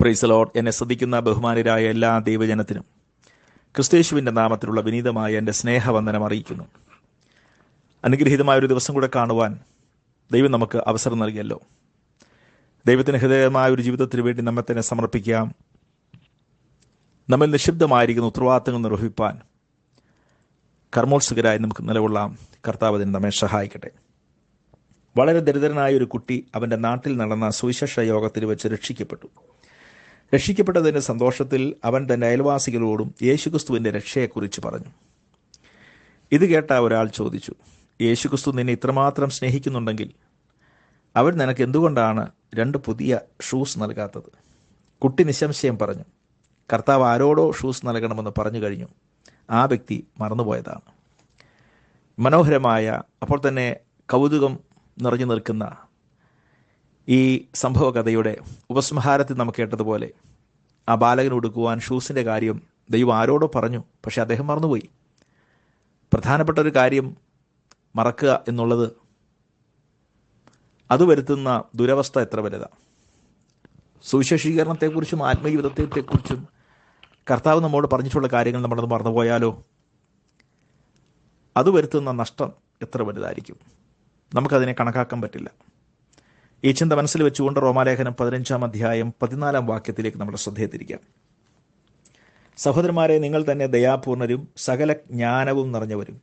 Praise the Lord. എന്നെ ശ്രദ്ധിക്കുന്ന ബഹുമാനരായ എല്ലാ ദൈവജനത്തിനും ക്രിസ്തയേശുവിൻ്റെ നാമത്തിലുള്ള വിനീതമായ എൻ്റെ സ്നേഹവന്ദനം അറിയിക്കുന്നു. അനുഗ്രഹീതമായ ഒരു ദിവസം കൂടെ കാണുവാൻ ദൈവം നമുക്ക് അവസരം നൽകിയല്ലോ. ദൈവത്തിന് ഹൃദയമായ ഒരു ജീവിതത്തിന് വേണ്ടി നമ്മെ തന്നെ സമർപ്പിക്കാം. നമ്മൾ നിശബ്ദമായിരിക്കുന്ന ഉത്തരവാദിത്തങ്ങൾ നിർവഹിപ്പാൻ കർമ്മോത്സുകരായി നമുക്ക് നിലകൊള്ളാം. കർത്താവ് അതിന് നമ്മെ സഹായിക്കട്ടെ. വളരെ ദരിദ്രനായ ഒരു കുട്ടി അവൻ്റെ നാട്ടിൽ നടന്ന സുവിശേഷ യോഗത്തിൽ വെച്ച് രക്ഷിക്കപ്പെട്ടതിൻ്റെ സന്തോഷത്തിൽ അവൻ തൻ്റെ അയൽവാസികളോടും യേശുക്രിസ്തുവിൻ്റെ രക്ഷയെക്കുറിച്ച് പറഞ്ഞു. ഇത് കേട്ട ഒരാൾ ചോദിച്ചു, യേശുക്രിസ്തു നിന്നെ ഇത്രമാത്രം സ്നേഹിക്കുന്നുണ്ടെങ്കിൽ അവൻ നിനക്ക് എന്തുകൊണ്ടാണ് 2 പുതിയ ഷൂസ് നൽകാത്തത്? കുട്ടി നിസ്സംശയം പറഞ്ഞു, കർത്താവ് ആരോടോ ഷൂസ് നൽകണമെന്ന് പറഞ്ഞു കഴിഞ്ഞു. ആ വ്യക്തി മറന്നുപോയതാണ്. മനോഹരമായ, അപ്പോൾ തന്നെ കൗതുകം നിറഞ്ഞു നിൽക്കുന്ന ഈ സംഭവ കഥയുടെ ഉപസംഹാരത്തിൽ നമുക്ക് കേട്ടതുപോലെ ആ ബാലകന് കൊടുക്കുവാൻ ഷൂസിൻ്റെ കാര്യം ദൈവം ആരോടോ പറഞ്ഞു, പക്ഷെ അദ്ദേഹം മറന്നുപോയി. പ്രധാനപ്പെട്ട ഒരു കാര്യം മറക്കുക എന്നുള്ളത് അത് വരുത്തുന്ന ദുരവസ്ഥ എത്ര വലുതാണ്. സുവിശേഷീകരണത്തെക്കുറിച്ചും ആത്മീയവിധത്തെക്കുറിച്ചും കർത്താവ് നമ്മോട് പറഞ്ഞിട്ടുള്ള കാര്യങ്ങൾ നമ്മളത് മറന്നുപോയാലോ അത് വരുത്തുന്ന നഷ്ടം എത്ര വലുതായിരിക്കും. നമുക്കതിനെ കണക്കാക്കാൻ പറ്റില്ല. ഈ ചിന്ത മനസ്സിൽ വെച്ചുകൊണ്ട് റോമാലേഖനം 15-ാം അധ്യായം 14-ാം വാക്യത്തിലേക്ക് നമ്മുടെ ശ്രദ്ധയെ തിരിക്കാം. സഹോദരന്മാരെ, നിങ്ങൾ തന്നെ ദയാപൂർണരും സകല ജ്ഞാനവും നിറഞ്ഞവരും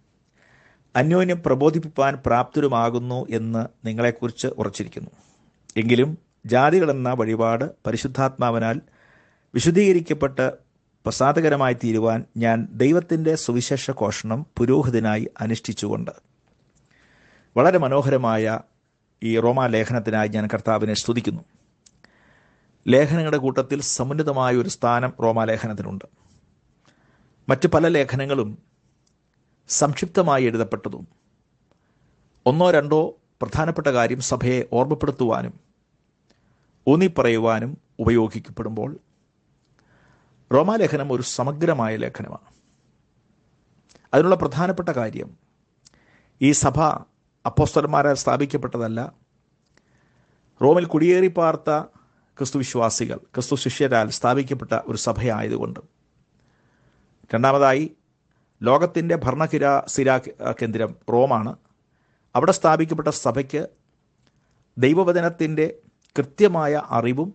അന്യോന്യം പ്രബോധിപ്പിപ്പാൻ പ്രാപ്തരുമാകുന്നു എന്ന് നിങ്ങളെക്കുറിച്ച് ഉറച്ചിരിക്കുന്നു. എങ്കിലും ജാതികളെന്ന വഴിപാട് പരിശുദ്ധാത്മാവിനാൽ വിശുദ്ധീകരിക്കപ്പെട്ട് പ്രസാദകരമായി തീരുവാൻ ഞാൻ ദൈവത്തിൻ്റെ സുവിശേഷ ഘോഷണം പുരോഹിതനായി അനുഷ്ഠിച്ചുകൊണ്ട്. വളരെ മനോഹരമായ ഈ റോമാലേഖനത്തിനായി ഞാൻ കർത്താവിനെ സ്തുതിക്കുന്നു. ലേഖനങ്ങളുടെ കൂട്ടത്തിൽ സമുന്നതമായ ഒരു സ്ഥാനം റോമാലേഖനത്തിനുണ്ട്. മറ്റ് പല ലേഖനങ്ങളും സംക്ഷിപ്തമായി എഴുതപ്പെട്ടതും 1-2 പ്രധാനപ്പെട്ട കാര്യം സഭയെ ഓർമ്മപ്പെടുത്തുവാനും ഊന്നിപ്പറയുവാനും ഉപയോഗിക്കപ്പെടുമ്പോൾ റോമാലേഖനം ഒരു സമഗ്രമായ ലേഖനമാണ്. അതിനുള്ള പ്രധാനപ്പെട്ട കാര്യം, ഈ സഭ അപ്പോസ്തലന്മാരാൽ സ്ഥാപിക്കപ്പെട്ടതല്ല, റോമിൽ കുടിയേറി പാർത്ത ക്രിസ്തുവിശ്വാസികൾ, ക്രിസ്തു ശിഷ്യരാൽ സ്ഥാപിക്കപ്പെട്ട ഒരു സഭയായതുകൊണ്ട്. രണ്ടാമതായി, ലോകത്തിൻ്റെ ഭരണസിരാ കേന്ദ്രം റോമാണ്. അവിടെ സ്ഥാപിക്കപ്പെട്ട സഭയ്ക്ക് ദൈവവചനത്തിൻ്റെ കൃത്യമായ അറിവും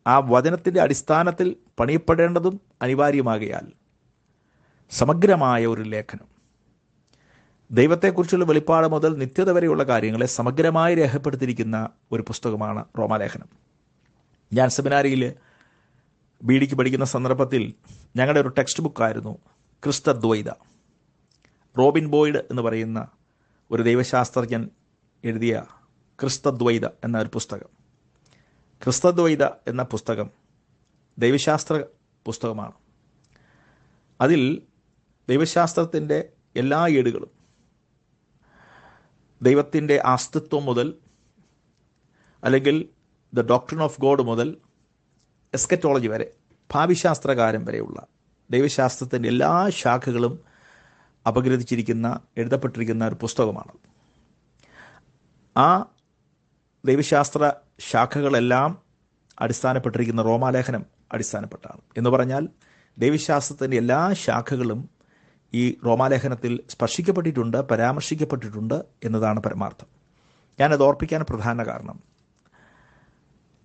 ആ വചനത്തിൻ്റെ അടിസ്ഥാനത്തിൽ പണിയപ്പെടേണ്ടതും അനിവാര്യമാകയാൽ സമഗ്രമായ ഒരു ലേഖനം, ദൈവത്തെക്കുറിച്ചുള്ള വെളിപ്പാട് മുതൽ നിത്യത വരെയുള്ള കാര്യങ്ങളെ സമഗ്രമായി രേഖപ്പെടുത്തിയിരിക്കുന്ന ഒരു പുസ്തകമാണ് റോമാലേഖനം. ഞാൻ സെമിനാരിയിൽ ബിഡിക്ക് പഠിക്കുന്ന സന്ദർഭത്തിൽ ഞങ്ങളുടെ ഒരു ടെക്സ്റ്റ് ബുക്കായിരുന്നു ക്രിസ്തദ്വൈത. റോബിൻ ബോയ്ഡ് എന്ന് പറയുന്ന ഒരു ദൈവശാസ്ത്രജ്ഞൻ എഴുതിയ ക്രിസ്തദ്വൈത എന്ന ഒരു പുസ്തകം. ക്രിസ്തദ്വൈത എന്ന പുസ്തകം ദൈവശാസ്ത്ര പുസ്തകമാണ്. അതിൽ ദൈവശാസ്ത്രത്തിൻ്റെ എല്ലാ ഏടുകളും, ദൈവത്തിൻ്റെ അസ്തിത്വം മുതൽ, അല്ലെങ്കിൽ ദ ഡോക്ട്രിൻ ഓഫ് ഗോഡ് മുതൽ എസ്കറ്റോളജി വരെ, ഭാവിശാസ്ത്രകാരം വരെയുള്ള ദൈവശാസ്ത്രത്തിൻ്റെ എല്ലാ ശാഖകളും അപഗ്രഥിച്ചിരിക്കുന്ന, എഴുതപ്പെട്ടിരിക്കുന്ന ഒരു പുസ്തകമാണ്. ആ ദൈവശാസ്ത്ര ശാഖകളെല്ലാം അടിസ്ഥാനപ്പെട്ടിരിക്കുന്ന റോമാലേഖനം അടിസ്ഥാനപ്പെട്ടാണ്. എന്ന് പറഞ്ഞാൽ ദൈവശാസ്ത്രത്തിൻ്റെ എല്ലാ ശാഖകളും ഈ റോമാലേഖനത്തിൽ സ്പർശിക്കപ്പെട്ടിട്ടുണ്ട്, പരാമർശിക്കപ്പെട്ടിട്ടുണ്ട് എന്നതാണ് പരമാർത്ഥം. ഞാനത് ഓർപ്പിക്കാൻ പ്രധാന കാരണം,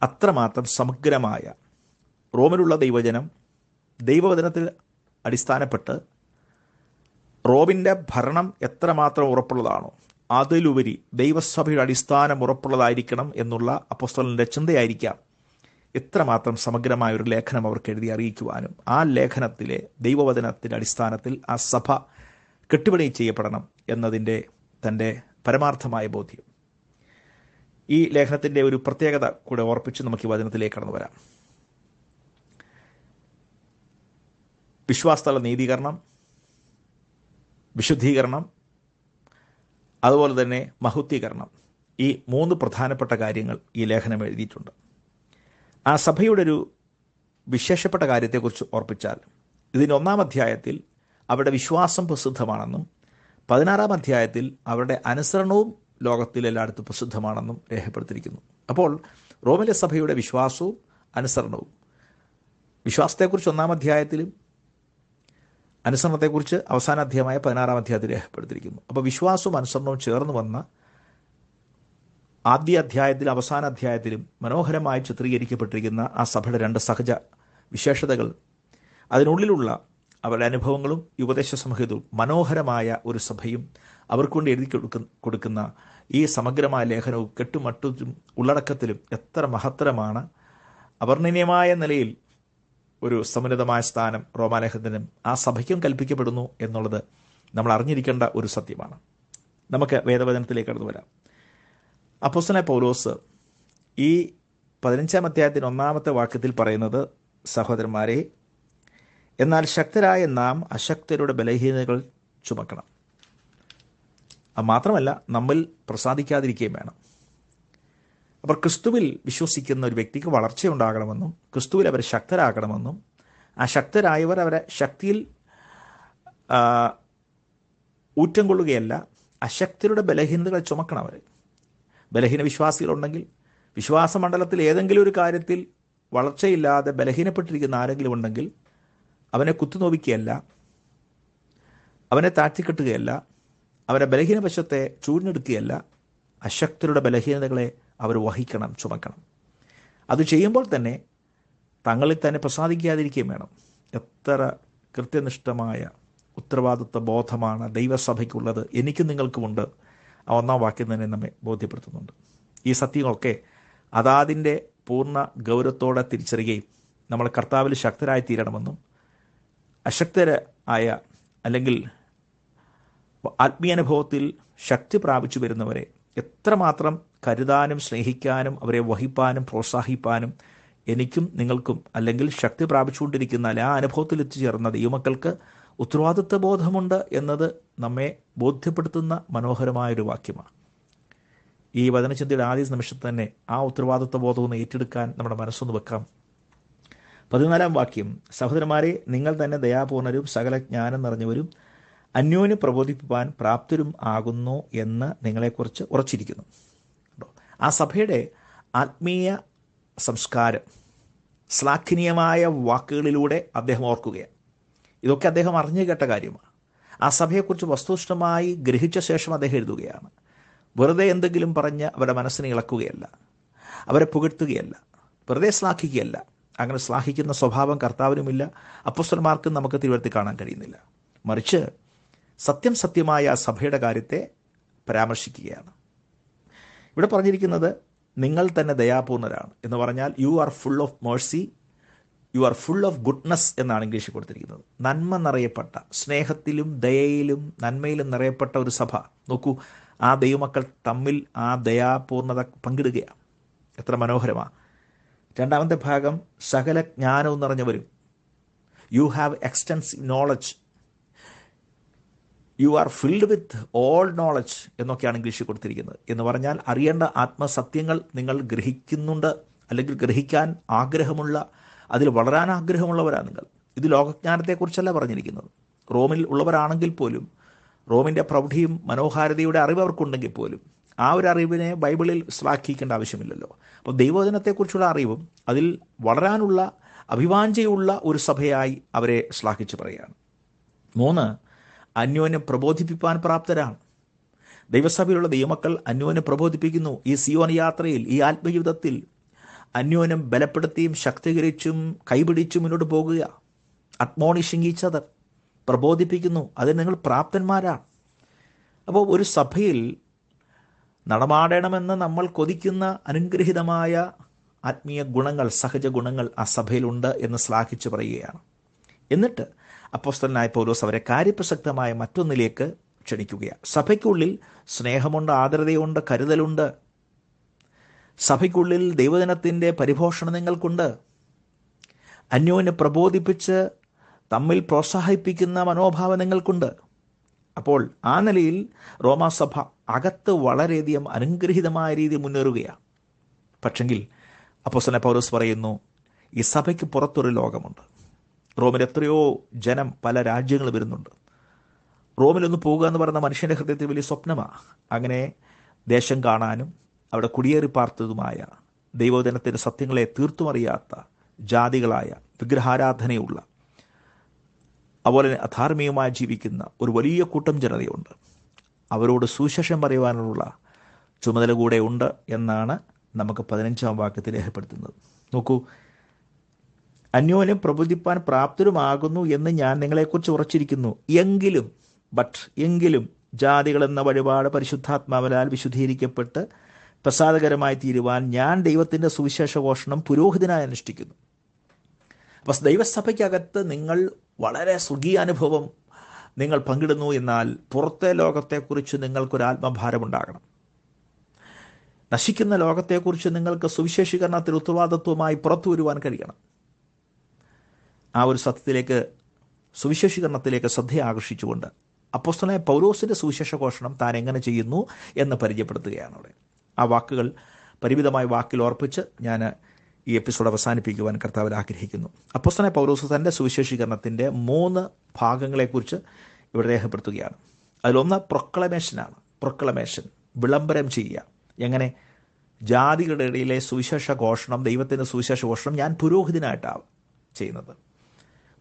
അത്രമാത്രം സമഗ്രമായ റോമിലുള്ള ദൈവവചനത്തിൽ അടിസ്ഥാനപ്പെട്ട് റോമിൻ്റെ ഭരണം എത്രമാത്രം ഉറപ്പുള്ളതാണോ അതിലുപരി ദൈവസഭയുടെ അടിസ്ഥാനം ഉറപ്പുള്ളതായിരിക്കണം എന്നുള്ള അപ്പോസ്തലൻ്റെ ചിന്തയായിരിക്കാം എത്രമാത്രം സമഗ്രമായ ഒരു ലേഖനം അവർക്ക് എഴുതി അറിയിക്കുവാനും ആ ലേഖനത്തിലെ ദൈവവചനത്തിൻ്റെ അടിസ്ഥാനത്തിൽ ആ സഭ കെട്ടുപണി ചെയ്യപ്പെടണം എന്നതിൻ്റെ തൻ്റെ പരമാർത്ഥമായ ബോധ്യം. ഈ ലേഖനത്തിൻ്റെ ഒരു പ്രത്യേകത കൂടെ ഓർപ്പിച്ച് നമുക്ക് ഈ വചനത്തിലേക്ക് കടന്നു വരാം. വിശ്വാസതല നീതീകരണം, വിശുദ്ധീകരണം, അതുപോലെ തന്നെ മഹത്വീകരണം, ഈ 3 പ്രധാനപ്പെട്ട കാര്യങ്ങൾ ഈ ലേഖനം എഴുതിയിട്ടുണ്ട്. ആ സഭയുടെ ഒരു വിശേഷപ്പെട്ട കാര്യത്തെക്കുറിച്ച് ഓർപ്പിച്ചാൽ, ഇതിൻ്റെ 1-ാം അധ്യായത്തിൽ അവരുടെ വിശ്വാസം പ്രസിദ്ധമാണെന്നും 16-ാം അധ്യായത്തിൽ അവരുടെ അനുസരണവും ലോകത്തിലെല്ലായിടത്തും പ്രസിദ്ധമാണെന്നും രേഖപ്പെടുത്തിയിരിക്കുന്നു. അപ്പോൾ റോമിലെ സഭയുടെ വിശ്വാസവും അനുസരണവും വിശ്വാസത്തെക്കുറിച്ച് 1-ാം അധ്യായത്തിലും അനുസരണത്തെക്കുറിച്ച് അവസാന അധ്യായമായ 16-ാം അധ്യായത്തിൽ രേഖപ്പെടുത്തിയിരിക്കുന്നു. അപ്പോൾ വിശ്വാസവും അനുസരണവും ചേർന്ന് വന്ന ആദ്യ അധ്യായത്തിലും അവസാന അധ്യായത്തിലും മനോഹരമായി ചിത്രീകരിക്കപ്പെട്ടിരിക്കുന്ന ആ സഭയുടെ 2 സഹജ വിശേഷതകൾ, അതിനുള്ളിലുള്ള അവരുടെ അനുഭവങ്ങളും ഉപദേശ സംഹിതവും, മനോഹരമായ ഒരു സഭയും അവർക്ക് കൊണ്ട് എഴുതി കൊടുക്കുന്ന ഈ സമഗ്രമായ ലേഖനവും കെട്ടുമട്ടും ഉള്ളടക്കത്തിലും എത്ര മഹത്തരമാണ്. അവർണ്ണനീയമായ നിലയിൽ ഒരു സമുന്നതമായ സ്ഥാനം റോമാലേഖനത്തിനും ആ സഭയ്ക്കും കൽപ്പിക്കപ്പെടുന്നു എന്നുള്ളത് നമ്മൾ അറിഞ്ഞിരിക്കേണ്ട ഒരു സത്യമാണ്. നമുക്ക് വേദവചനത്തിലേക്ക് കടന്നു വരാം. അപ്പോസ്തലനായ പൗലോസ് ഈ 15-ാം അധ്യായത്തിന് 1-ാമത്തെ വാക്യത്തിൽ പറയുന്നത്, സഹോദരന്മാരെ, എന്നാൽ ശക്തരായ നാം അശക്തരുടെ ബലഹീനതകൾ ചുമക്കണം. അത് മാത്രമല്ല, നമ്മിൽ പ്രസാദിക്കാതിരിക്കുകയും വേണം. അപ്പോൾ ക്രിസ്തുവിൽ വിശ്വസിക്കുന്ന ഒരു വ്യക്തിക്ക് വളർച്ചയുണ്ടാകണമെന്നും ക്രിസ്തുവിൽ അവർ ശക്തരാകണമെന്നും ആ ശക്തരായവർ അവരെ ശക്തിയിൽ ഊറ്റം കൊള്ളുകയല്ല, അശക്തരുടെ ബലഹീനതകൾ ചുമക്കണം. അവർ ബലഹീന വിശ്വാസികളുണ്ടെങ്കിൽ, വിശ്വാസമണ്ഡലത്തിൽ ഏതെങ്കിലും ഒരു കാര്യത്തിൽ വളർച്ചയില്ലാതെ ബലഹീനപ്പെട്ടിരിക്കുന്ന ആരെങ്കിലും ഉണ്ടെങ്കിൽ അവനെ കുത്തുനോവിക്കുകയല്ല, അവനെ താഴ്ത്തിക്കെട്ടുകയല്ല, അവരെ ബലഹീന വശത്തെ ചൂടിനെടുക്കുകയല്ല. അശക്തരുടെ ബലഹീനതകളെ അവർ വഹിക്കണം, ചുമക്കണം. അത് ചെയ്യുമ്പോൾ തന്നെ തങ്ങളിൽ തന്നെ പ്രസാദിക്കാതിരിക്കുകയും വേണം. എത്ര കൃത്യനിഷ്ഠമായ ഉത്തരവാദിത്വ ബോധമാണ് ദൈവസഭയ്ക്കുള്ളത്, എനിക്കും നിങ്ങൾക്കുമുണ്ട്. ആ 1-ാം വാക്യം തന്നെ നമ്മെ ബോധ്യപ്പെടുത്തുന്നുണ്ട്. ഈ സത്യങ്ങളൊക്കെ അതാതിൻ്റെ പൂർണ്ണ ഗൗരവത്തോടെ തിരിച്ചറിയുകയും നമ്മൾ കർത്താവിൽ ശക്തരായി തീരണമെന്നും അശക്തരായ അല്ലെങ്കിൽ ആത്മീയാനുഭവത്തിൽ ശക്തി പ്രാപിച്ചു വരുന്നവരെ എത്രമാത്രം കരുതാനും സ്നേഹിക്കാനും അവരെ വഹിപ്പാനും പ്രോത്സാഹിപ്പാനും എനിക്കും നിങ്ങൾക്കും, അല്ലെങ്കിൽ ശക്തി പ്രാപിച്ചുകൊണ്ടിരിക്കുന്ന ആ അനുഭവത്തിൽ എത്തിച്ചേർന്ന ദൈവമക്കൾക്ക് ഉത്തരവാദിത്വ ബോധമുണ്ട് എന്നത് നമ്മെ ബോധ്യപ്പെടുത്തുന്ന മനോഹരമായൊരു വാക്യമാണ്. ഈ വചനചിന്തയുടെ ആദ്യ നിമിഷത്തിൽ തന്നെ ആ ഉത്തരവാദിത്വ ബോധം ഒന്ന് ഏറ്റെടുക്കാൻ നമ്മുടെ മനസ്സൊന്ന് വെക്കാം. 14-ാം വാക്യം, സഹോദരന്മാരെ, നിങ്ങൾ തന്നെ ദയാപൂർണരും സകല ജ്ഞാനം നിറഞ്ഞവരും അന്യോന്യം പ്രബോധിപ്പിക്കാൻ പ്രാപ്തരും ആകുന്നു എന്ന് നിങ്ങളെക്കുറിച്ച് ഉറച്ചിരിക്കുന്നു. ആ സഭയുടെ ആത്മീയ സംസ്കാരം ശ്ലാഘനീയമായ വാക്കുകളിലൂടെ അദ്ദേഹം ഓർക്കുകയാണ്. ഇതൊക്കെ അദ്ദേഹം അറിഞ്ഞു കേട്ട കാര്യമാണ്. ആ സഭയെക്കുറിച്ച് വസ്തുനിഷ്ഠമായി ഗ്രഹിച്ച ശേഷം അദ്ദേഹം എഴുതുകയാണ്. വെറുതെ എന്തെങ്കിലും പറഞ്ഞ് അവരുടെ മനസ്സിനെ ഇളക്കുകയല്ല, അവരെ പുകഴ്ത്തുകയല്ല, വെറുതെ ശ്ലാഘിക്കുകയല്ല. അങ്ങനെ ശ്ലാഘിക്കുന്ന സ്വഭാവം കർത്താവിനുമില്ല, അപ്പോസ്തലന്മാർക്കും നമുക്ക് തിരുവഴുത്തിൽ കാണാൻ കഴിയുന്നില്ല. മറിച്ച് സത്യമായ ആ സഭയുടെ കാര്യത്തെ പരാമർശിക്കുകയാണ്. ഇവിടെ പറഞ്ഞിരിക്കുന്നത് നിങ്ങൾ തന്നെ ദയാപൂർണരാണ് എന്ന് പറഞ്ഞാൽ you are full of Mercy, you are full of goodness എന്നാണ് ഇംഗ്ലീഷിൽ കൊടുത്തിരിക്കുന്നത്. നന്മ നിറയപ്പെട്ട, സ്നേഹത്തിലും ദയയിലും നന്മയിലും നിറയപ്പെട്ട ഒരു സഭ. നോക്കൂ, ആ ദൈവമക്കൾ തമ്മിൽ ആ ദയാപൂർണത പങ്കിടുകയാണ്. എത്ര മനോഹരമാണ്. 2-ാമത്തെ ഭാഗം, സകല ജ്ഞാനവും നിറഞ്ഞവരും. You have extensive knowledge, you are filled with all knowledge എന്നൊക്കെയാണ് ഇംഗ്ലീഷിൽ കൊടുത്തിരിക്കുന്നത്. എന്ന് പറഞ്ഞാൽ അറിയേണ്ട ആത്മസത്യങ്ങൾ നിങ്ങൾ ഗ്രഹിക്കുന്നുണ്ട്, അല്ലെങ്കിൽ ഗ്രഹിക്കാൻ ആഗ്രഹമുള്ള, അതിൽ വളരാൻ ആഗ്രഹമുള്ളവരാണ് നിങ്ങൾ. ഇത് ലോകജ്ഞാനത്തെക്കുറിച്ചല്ല പറഞ്ഞിരിക്കുന്നത്. റോമിൽ ഉള്ളവരാണെങ്കിൽ പോലും, റോമിൻ്റെ പ്രൗഢിയും മനോഹാരിതയുടെ അറിവ് അവർക്കുണ്ടെങ്കിൽ പോലും ആ ഒരു അറിവിനെ ബൈബിളിൽ ശ്ലാഘിക്കേണ്ട ആവശ്യമില്ലല്ലോ. അപ്പോൾ ദൈവവചനത്തെക്കുറിച്ചുള്ള അറിവും അതിൽ വളരാനുള്ള അഭിവാഞ്ചയുള്ള ഒരു സഭയായി അവരെ ശ്ലാഘിച്ച് പറയുകയാണ്. 3, അന്യോന്യം പ്രബോധിപ്പിക്കാൻ പ്രാപ്തരാണ്. ദൈവസഭയിലുള്ള ദൈവമക്കൾ അന്യോന്യം പ്രബോധിപ്പിക്കുന്നു. ഈ സിയോൻ യാത്രയിൽ, ഈ ആത്മജീവിതത്തിൽ അന്യോന്യം ബലപ്പെടുത്തിയും ശക്തീകരിച്ചും കൈപിടിച്ചും മുന്നോട്ട് പോകുക. അഡ്മോണിഷിങ് ഈച്ച് അതർ, പ്രബോധിപ്പിക്കുന്നു. അതിന് നിങ്ങൾ പ്രാപ്തന്മാരാണ്. അപ്പോൾ ഒരു സഭയിൽ നടമാടണമെന്ന് നമ്മൾ കൊതിക്കുന്ന അനുഗ്രഹീതമായ ആത്മീയ ഗുണങ്ങൾ, സഹജ ഗുണങ്ങൾ ആ സഭയിലുണ്ട് എന്ന് ശ്ലാഘിച്ച് പറയുകയാണ്. എന്നിട്ട് അപ്പോസ്തലനായ പൗലോസ് അവരെ കാര്യപ്രസക്തമായ മറ്റൊന്നിലേക്ക് ക്ഷണിക്കുകയാണ്. സഭയ്ക്കുള്ളിൽ സ്നേഹമുണ്ട്, ആദരതയുണ്ട്, കരുതലുണ്ട്. സഭയ്ക്കുള്ളിൽ ദൈവജനത്തിൻ്റെ പരിപോഷണം നിങ്ങൾക്കുണ്ട്. അന്യോന്യം പ്രബോധിപ്പിച്ച് തമ്മിൽ പ്രോത്സാഹിപ്പിക്കുന്ന മനോഭാവം നിങ്ങൾക്കുണ്ട്. അപ്പോൾ ആ നിലയിൽ റോമാസഭ അകത്ത് വളരെയധികം അനുഗ്രഹീതമായ രീതിയിൽ മുന്നേറുകയാണ്. പക്ഷെങ്കിൽ അപ്പോസ്തലനായ പൗലോസ് പറയുന്നു, ഈ സഭയ്ക്ക് പുറത്തൊരു ലോകമുണ്ട്. റോമിൽ എത്രയോ ജനം പല രാജ്യങ്ങൾ വരുന്നുണ്ട്. റോമിലൊന്ന് പോകുക എന്ന് പറയുന്ന മനുഷ്യൻ്റെ ഹൃദയത്തിൽ വലിയ സ്വപ്നമാണ്. അങ്ങനെ ദേശം കാണാനും അവിടെ കുടിയേറി പാർത്തതുമായ ദൈവജനത്തിൻ്റെ സത്യങ്ങളെ തീർത്തും അറിയാത്ത ജാതികളായ വിഗ്രഹാരാധനയുള്ള, അതുപോലെ തന്നെ അധാർമികമായി ജീവിക്കുന്ന ഒരു വലിയ കൂട്ടം ജനതയുണ്ട്. അവരോട് സുവിശേഷം പറയുവാനുള്ള ചുമതല കൂടെ ഉണ്ട് എന്നാണ് നമുക്ക് 15-ാം വാക്യത്തിൽ രേഖപ്പെടുത്തുന്നത്. നോക്കൂ, അന്യോന്യം പ്രബോധിപ്പാൻ പ്രാപ്തരുമാകുന്നു എന്ന് ഞാൻ നിങ്ങളെക്കുറിച്ച് ഉറച്ചിരിക്കുന്നു. എങ്കിലും ജാതികളെന്ന വഴിപാട് പരിശുദ്ധാത്മാവിനാൽ വിശുദ്ധീകരിക്കപ്പെട്ട് പ്രസാദകരമായി തീരുവാൻ ഞാൻ ദൈവത്തിൻ്റെ സുവിശേഷ ഘോഷണം പുരോഹിതനായി അനുഷ്ഠിക്കുന്നു. അപ്പോൾ ദൈവസഭയ്ക്കകത്ത് നിങ്ങൾ വളരെ സ്വർഗീയാനുഭവം നിങ്ങൾ പങ്കിടുന്നു, എന്നാൽ പുറത്തെ ലോകത്തെക്കുറിച്ച് നിങ്ങൾക്കൊരാത്മഭാരമുണ്ടാകണം. നശിക്കുന്ന ലോകത്തെക്കുറിച്ച് നിങ്ങൾക്ക് സുവിശേഷീകരണത്തിൽ ഉത്തരവാദിത്വമായി പുറത്തു വരുവാൻ കഴിയണം. ആ ഒരു സത്യത്തിലേക്ക്, സുവിശേഷീകരണത്തിലേക്ക് ശ്രദ്ധ ആകർഷിച്ചുകൊണ്ട് അപ്പോസ്തലനായ പൗലോസിൻ്റെ സുവിശേഷ ഘോഷണം താൻ എങ്ങനെ ചെയ്യുന്നു എന്ന് പരിചയപ്പെടുത്തുകയാണ് അവിടെ. ആ വാക്കുകൾ പരിമിതമായ വാക്കിൽ ഓർപ്പിച്ച് ഞാൻ ഈ എപ്പിസോഡ് അവസാനിപ്പിക്കുവാൻ കർത്താവിൽ ആഗ്രഹിക്കുന്നു. അപ്പോസ്തലനായ പൗലോസ് തൻ്റെ സുവിശേഷീകരണത്തിൻ്റെ 3 ഭാഗങ്ങളെക്കുറിച്ച് ഇവിടെ രേഖപ്പെടുത്തുകയാണ്. അതിലൊന്ന് പ്രൊക്ലമേഷനാണ്. പ്രൊക്ലമേഷൻ, വിളംബരം ചെയ്യുക. എങ്ങനെ? ജാതികളുടെ ഇടയിലെ സുവിശേഷ ഘോഷണം, ദൈവത്തിൻ്റെ സുവിശേഷ ഘോഷണം ഞാൻ പുരോഹിതനായിട്ടാണ് ചെയ്യുന്നത്.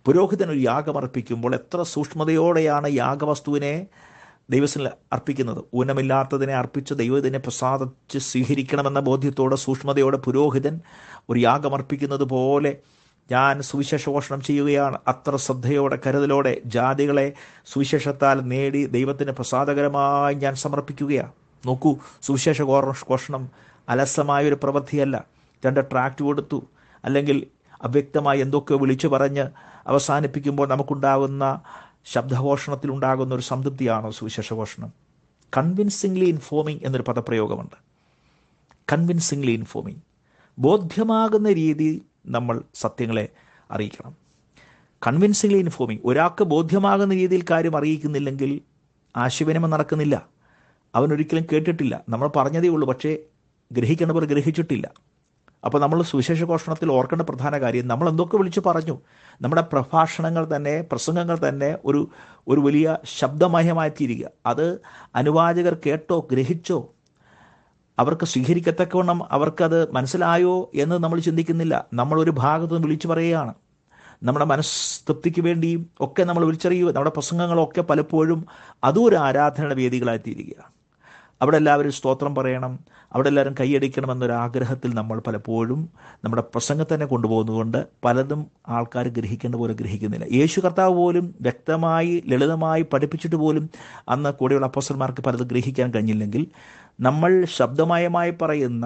പുരോഹിതൻ ഒരു യാഗം അർപ്പിക്കുമ്പോൾ എത്ര സൂക്ഷ്മതയോടെയാണ് യാഗവസ്തുവിനെ ദൈവത്തിൽ അർപ്പിക്കുന്നത്. ഊനമില്ലാത്തതിനെ അർപ്പിച്ച് ദൈവത്തിനെ പ്രസാദിച്ച് സ്വീകരിക്കണമെന്ന ബോധ്യത്തോടെ സൂക്ഷ്മതയോടെ പുരോഹിതൻ ഒരു യാഗം അർപ്പിക്കുന്നത് പോലെ ഞാൻ സുവിശേഷ ഘോഷണം ചെയ്യുകയാണ്. അത്ര ശ്രദ്ധയോടെ, കരുതലോടെ ജാതികളെ സുവിശേഷത്താൽ നേടി ദൈവത്തിന് പ്രസാദകരമായി ഞാൻ സമർപ്പിക്കുകയാണ്. നോക്കൂ, സുവിശേഷ ഘോഷണം അലസമായൊരു പ്രവൃത്തിയല്ല. 2 ട്രാക്റ്റ് കൊടുത്തു അല്ലെങ്കിൽ അവ്യക്തമായി എന്തൊക്കെ വിളിച്ചു പറഞ്ഞ് അവസാനിപ്പിക്കുമ്പോൾ നമുക്കുണ്ടാകുന്ന ശബ്ദഘോഷണത്തിലുണ്ടാകുന്ന ഒരു സംതൃപ്തിയാണോ സുവിശേഷ ഘോഷണം? കൺവിൻസിംഗ്ലി ഇൻഫോമിങ് എന്നൊരു പദപ്രയോഗമുണ്ട്. കൺവിൻസിംഗ്ലി ഇൻഫോമിങ്, ബോധ്യമാകുന്ന രീതിയിൽ നമ്മൾ സത്യങ്ങളെ അറിയിക്കണം. കൺവിൻസിംഗ്ലി ഇൻഫോമിങ്, ഒരാൾക്ക് ബോധ്യമാകുന്ന രീതിയിൽ കാര്യം അറിയിക്കുന്നില്ലെങ്കിൽ ആശയവിനിമയം നടക്കുന്നില്ല. അവനൊരിക്കലും കേട്ടിട്ടില്ല. നമ്മൾ പറഞ്ഞതേ ഉള്ളൂ, പക്ഷേ ഗ്രഹിക്കേണ്ടവർ ഗ്രഹിച്ചിട്ടില്ല. അപ്പോൾ നമ്മൾ സുവിശേഷ ഘോഷണത്തിൽ ഓർക്കേണ്ട പ്രധാന കാര്യം, നമ്മൾ എന്തൊക്കെ വിളിച്ചു പറഞ്ഞു. നമ്മുടെ പ്രഭാഷണങ്ങൾ തന്നെ, പ്രസംഗങ്ങൾ തന്നെ ഒരു വലിയ ശബ്ദമയമായി തീരുക. അത് അനുവാചകർ കേട്ടോ, ഗ്രഹിച്ചോ, അവർക്ക് സ്വീകരിക്കത്തക്കവണ്ണം അവർക്കത് മനസ്സിലായോ എന്ന് നമ്മൾ ചിന്തിക്കുന്നില്ല. നമ്മളൊരു ഭാഗത്ത് വിളിച്ചു പറയുകയാണ്. നമ്മുടെ മനസ്തൃപ്തിക്ക് വേണ്ടിയും ഒക്കെ നമ്മൾ വിളിച്ചറിയുക. നമ്മുടെ പ്രസംഗങ്ങളൊക്കെ പലപ്പോഴും അതും ഒരു ആരാധന വേദികളായി തീരുകയാണ്. അവിടെ എല്ലാവരും സ്തോത്രം പറയണം, അവിടെ എല്ലാവരും കൈയടിക്കണമെന്നൊരാഗ്രഹത്തിൽ നമ്മൾ പലപ്പോഴും നമ്മുടെ പ്രസംഗം തന്നെ കൊണ്ടുപോകുന്നതുകൊണ്ട് പലതും ആൾക്കാർ ഗ്രഹിക്കേണ്ട പോലെ ഗ്രഹിക്കുന്നില്ല. യേശു കർത്താവ് പോലും വ്യക്തമായി ലളിതമായി പഠിപ്പിച്ചിട്ട് പോലും അന്ന് കൂടെയുള്ള അപ്പോസ്തലന്മാർക്ക് പലതും ഗ്രഹിക്കാൻ കഴിഞ്ഞില്ലെങ്കിൽ നമ്മൾ ശബ്ദമയമായി പറയുന്ന,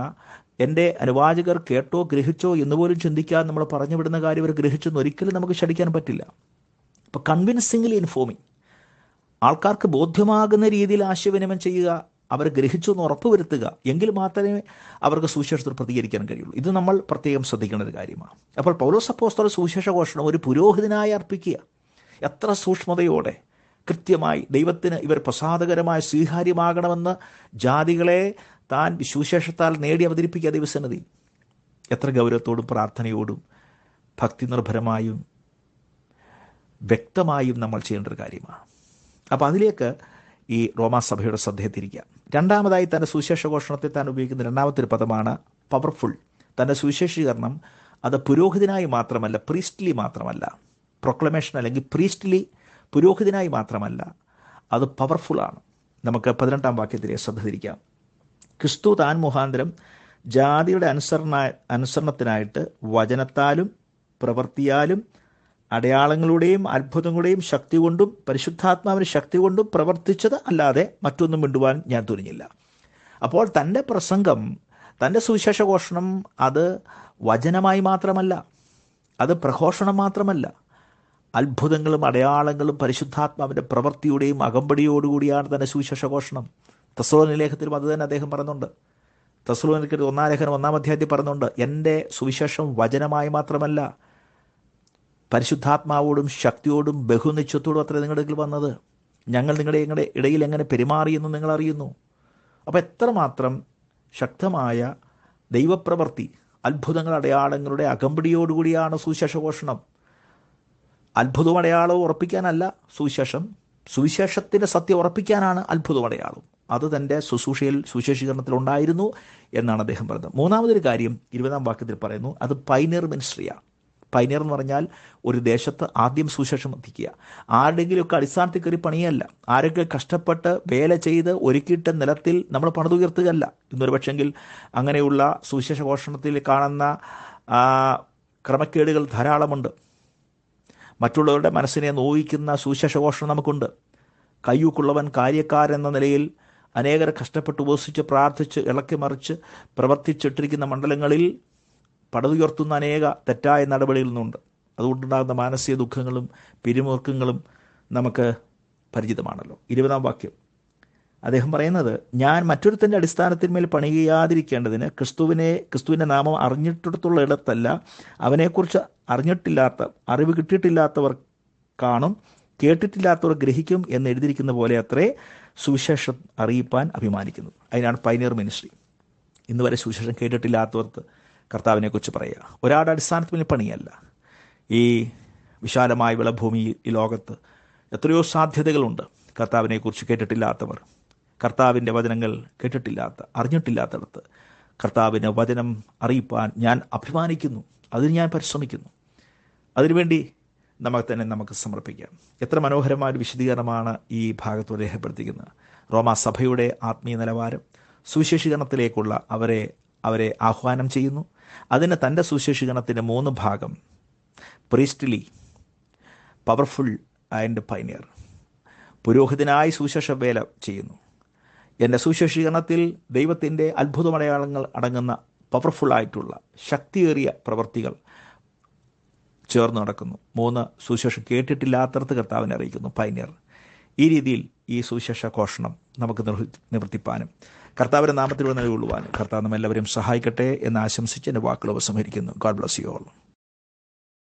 എൻ്റെ അനുവാചകർ കേട്ടോ ഗ്രഹിച്ചോ എന്നുപോലും ചിന്തിക്കാതെ നമ്മൾ പറഞ്ഞു വിടുന്ന കാര്യം അവർ ഗ്രഹിച്ചെന്ന് ഒരിക്കലും നമുക്ക് ശടിക്കാൻ പറ്റില്ല. അപ്പോൾ കൺവിൻസിംഗ്ലി ഇൻഫോമിങ്, ആൾക്കാർക്ക് ബോധ്യമാകുന്ന രീതിയിൽ ആശയവിനിമയം ചെയ്യുക, അവർ ഗ്രഹിച്ചു എന്ന് ഉറപ്പുവരുത്തുക, എങ്കിൽ മാത്രമേ അവർക്ക് സുവിശേഷത്തിൽ പ്രതികരിക്കാൻ കഴിയുള്ളൂ. ഇത് നമ്മൾ പ്രത്യേകം ശ്രദ്ധിക്കേണ്ട ഒരു കാര്യമാണ്. അപ്പോൾ പൗലോസ് അപ്പോസ്തലൻ സുവിശേഷ ഘോഷണം ഒരു പുരോഹിതനായി അർപ്പിക്കുക. എത്ര സൂക്ഷ്മതയോടെ കൃത്യമായി ദൈവത്തിന് ഇവർ പ്രസാദകരമായ സ്വീകാര്യമാകണമെന്ന് ജാതികളെ താൻ സുവിശേഷത്താൽ നേടി അവതരിപ്പിക്കുക ദൈവസന്നിധി. എത്ര ഗൗരവത്തോടും പ്രാർത്ഥനയോടും ഭക്തി നിർഭരമായും വ്യക്തമായും നമ്മൾ ചെയ്യേണ്ട ഒരു കാര്യമാണ്. അപ്പോൾ അതിലേക്ക് ഈ റോമാസഭയുടെ ശ്രദ്ധയെ തിരിക്കാം. രണ്ടാമതായി തൻ്റെ സുവിശേഷ ഘോഷണത്തിൽ താൻ ഉപയോഗിക്കുന്ന രണ്ടാമത്തെ ഒരു പദമാണ് പവർഫുൾ. തൻ്റെ സുവിശേഷീകരണം അത് പുരോഹിതനായി മാത്രമല്ല, പ്രീസ്റ്റ്ലി മാത്രമല്ല, പ്രൊക്ലമേഷൻ അല്ലെങ്കിൽ പ്രീസ്റ്റ്ലി പുരോഹിതനായി മാത്രമല്ല, അത് പവർഫുള്ളാണ്. നമുക്ക് 18-ാം വാക്യത്തിലെ ശ്രദ്ധ തിരിക്കാം. ക്രിസ്തു താൻ മുഖാന്തരം ജാതിയുടെ അനുസരണത്തിനായിട്ട് വചനത്താലും പ്രവൃത്തിയാലും അടയാളങ്ങളുടെയും അത്ഭുതങ്ങളുടെയും ശക്തി കൊണ്ടും പരിശുദ്ധാത്മാവിൻ്റെ ശക്തി കൊണ്ടും പ്രവർത്തിച്ചത് അല്ലാതെ മറ്റൊന്നും മിണ്ടുവാൻ ഞാൻ തുനിഞ്ഞില്ല. അപ്പോൾ തൻ്റെ പ്രസംഗം, തൻ്റെ സുവിശേഷ ഘോഷണം അത് വചനമായി മാത്രമല്ല, അത് പ്രഘോഷണം മാത്രമല്ല, അത്ഭുതങ്ങളും അടയാളങ്ങളും പരിശുദ്ധാത്മാവിൻ്റെ പ്രവൃത്തിയുടെയും അകമ്പടിയോടുകൂടിയാണ് തൻ്റെ സുവിശേഷ ഘോഷണം. തെസ്സലോനിക്ക ലേഖനത്തിലും അത് തന്നെ അദ്ദേഹം പറയുന്നുണ്ട്. തെസ്സലോനിക്കർ 1-ാം ലേഖനം 1-ാം അധ്യായത്തിൽ പറയുന്നുണ്ട്, എൻ്റെ സുവിശേഷം വചനമായി മാത്രമല്ല, പരിശുദ്ധാത്മാവോടും ശക്തിയോടും ബഹുനിശ്ചയത്തോടും അത്ര നിങ്ങളുടെ ഇടയിൽ വന്നത്. ഞങ്ങൾ നിങ്ങളുടെ ഇടയിൽ എങ്ങനെ പെരുമാറിയെന്ന് നിങ്ങൾ അറിയുന്നു. അപ്പോൾ എത്രമാത്രം ശക്തമായ ദൈവപ്രവൃത്തി, അത്ഭുതങ്ങൾ അടയാളങ്ങളുടെ അകമ്പടിയോടുകൂടിയാണ് സുവിശേഷ ഘോഷണം. അത്ഭുതവും അടയാളവും ഉറപ്പിക്കാനല്ല സുവിശേഷം, സുവിശേഷത്തിൻ്റെ സത്യം ഉറപ്പിക്കാനാണ് അത്ഭുതവും അടയാളവും. അത് തൻ്റെ ശുശ്രൂഷയിൽ സുവിശേഷീകരണത്തിൽ ഉണ്ടായിരുന്നു എന്നാണ് അദ്ദേഹം പറയുന്നത്. മൂന്നാമതൊരു കാര്യം 20-ാം വാക്യത്തിൽ പറയുന്നു, അത് പൈനിയർ മിനിസ്ട്രിയാണ്. പൈനിയർ എന്ന് പറഞ്ഞാൽ ഒരു ദേശത്ത് ആദ്യം സുവിശേഷം എത്തിക്കുക. ആരുടെങ്കിലുമൊക്കെ അടിസ്ഥാനത്തിൽ കയറി പണിയല്ല, ആരൊക്കെ കഷ്ടപ്പെട്ട് വേല ചെയ്ത് ഒരുക്കിയിട്ട നിലത്തിൽ നമ്മൾ പണിതുയർത്തുകയല്ല. ഇന്നൊരു പക്ഷെങ്കിൽ അങ്ങനെയുള്ള സുവിശേഷ ഘോഷണത്തിൽ കാണുന്ന ക്രമക്കേടുകൾ ധാരാളമുണ്ട്. മറ്റുള്ളവരുടെ മനസ്സിനെ നോവിക്കുന്ന സുവിശേഷ ഘോഷണം നമുക്കുണ്ട്. കയ്യൂക്കുള്ളവൻ കാര്യക്കാരെന്ന നിലയിൽ അനേകരെ കഷ്ടപ്പെട്ട് ഉപസിച്ച് പ്രാർത്ഥിച്ച് ഇളക്കി മറിച്ച് പ്രവർത്തിച്ചിട്ടിരിക്കുന്ന മണ്ഡലങ്ങളിൽ പടുതുയർത്തുന്ന അനേക തെറ്റായ നടപടികളിൽ നിന്നുണ്ട്. അതുകൊണ്ടുണ്ടാകുന്ന മാനസിക ദുഃഖങ്ങളും പിരിമുറുക്കങ്ങളും നമുക്ക് പരിചിതമാണല്ലോ. 20-ാം വാക്യം അദ്ദേഹം പറയുന്നത്, ഞാൻ മറ്റൊരുത്തൻ്റെ അടിസ്ഥാനത്തിന്മേൽ പണിയാതിരിക്കേണ്ടതിന് ക്രിസ്തുവിൻ്റെ നാമം അറിഞ്ഞിട്ടിടത്തുള്ള ഇടത്തല്ല, അവനെക്കുറിച്ച് അറിവ് കിട്ടിയിട്ടില്ലാത്തവർ കാണും, കേട്ടിട്ടില്ലാത്തവർ ഗ്രഹിക്കും എന്ന് എഴുതിയിരിക്കുന്ന പോലെ അത്രേ സുവിശേഷം അറിയിപ്പാൻ അഭിമാനിക്കുന്നത്. അതിനാണ് പൈനിയർ മിനിസ്ട്രി. ഇന്ന് വരെ സുവിശേഷം കേട്ടിട്ടില്ലാത്തവർക്ക് കർത്താവിനെക്കുറിച്ച് പറയുക. ഒരാളുടെ അടിസ്ഥാനത്തിൽ പണിയല്ല. ഈ വിശാലമായ വിളഭൂമി, ഈ ലോകത്ത് എത്രയോ സാധ്യതകളുണ്ട്. കർത്താവിനെക്കുറിച്ച് കേട്ടിട്ടില്ലാത്തവർ, കർത്താവിൻ്റെ വചനങ്ങൾ അറിഞ്ഞിട്ടില്ലാത്തടത്ത് കർത്താവിൻ്റെ വചനം അറിയിപ്പാൻ ഞാൻ അഭിമാനിക്കുന്നു. അതിന് ഞാൻ പരിശ്രമിക്കുന്നു. അതിനുവേണ്ടി നമുക്ക് സമർപ്പിക്കാം. എത്ര മനോഹരമായ വിശദീകരണമാണ് ഈ ഭാഗത്തോട് രേഖപ്പെടുത്തിക്കുന്നത്. റോമാ സഭയുടെ ആത്മീയ നിലവാരം, സുവിശേഷീകരണത്തിലേക്കുള്ള അവരെ ആഹ്വാനം ചെയ്യുന്നു. അതിന് തൻ്റെ സുവിശേഷീകരണത്തിൻ്റെ 3 ഭാഗം, പ്രീസ്റ്റ്ലി, പവർഫുൾ ആൻഡ് പൈനിയർ. പുരോഹിതനായി സുവിശേഷ വേല ചെയ്യുന്നു. എൻ്റെ സുവിശേഷീകരണത്തിൽ ദൈവത്തിൻ്റെ അത്ഭുതമടയാളങ്ങൾ അടങ്ങുന്ന പവർഫുള്ളായിട്ടുള്ള ശക്തിയേറിയ പ്രവൃത്തികൾ ചേർന്ന് നടക്കുന്നു. 3 സുവിശേഷം കേട്ടിട്ടില്ലാത്തടത്ത് കർത്താവിനെ അറിയിക്കുന്നു, പൈനിയർ. ഈ രീതിയിൽ ഈ സുവിശേഷ ഘോഷണം നമുക്ക് നിവർത്തിപ്പാനും കർത്താവിൻ്റെ നാമത്തിലൂടെ നിലകൊള്ളുവാനും കർത്താവ് നമ്മെല്ലാവരെയും സഹായിക്കട്ടെ എന്ന് ആശംസിച്ച് എൻ്റെ വാക്കുകൾ ഉപസംഹരിക്കുന്നു. God bless you all.